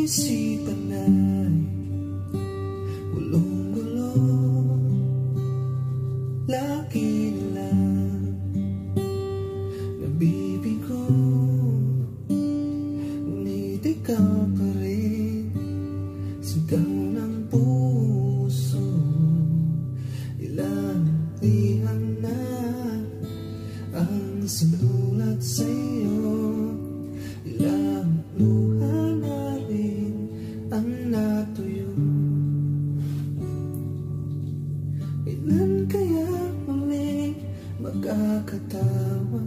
isipan ay gulong-gulo. Lagi na lang nabibigo, ngunit ikaw pa rin, sigaw ng puso. Ilang liham na ang sinulat sa'yo, ilang luha na rin ang natuyo. Kailan kaya muling magkakatawa?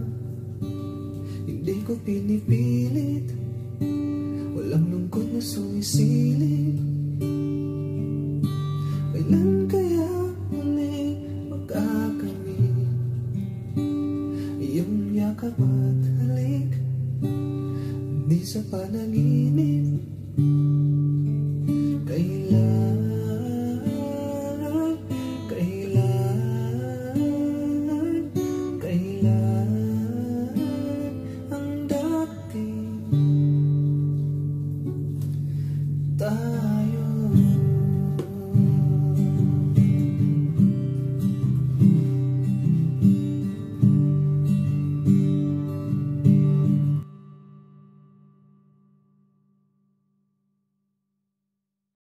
Hindi ko pinipilit, walang lungkot na sumisilip. Kailan kaya muling magkakamit? Iyong yakap at halik, di sa panaginip.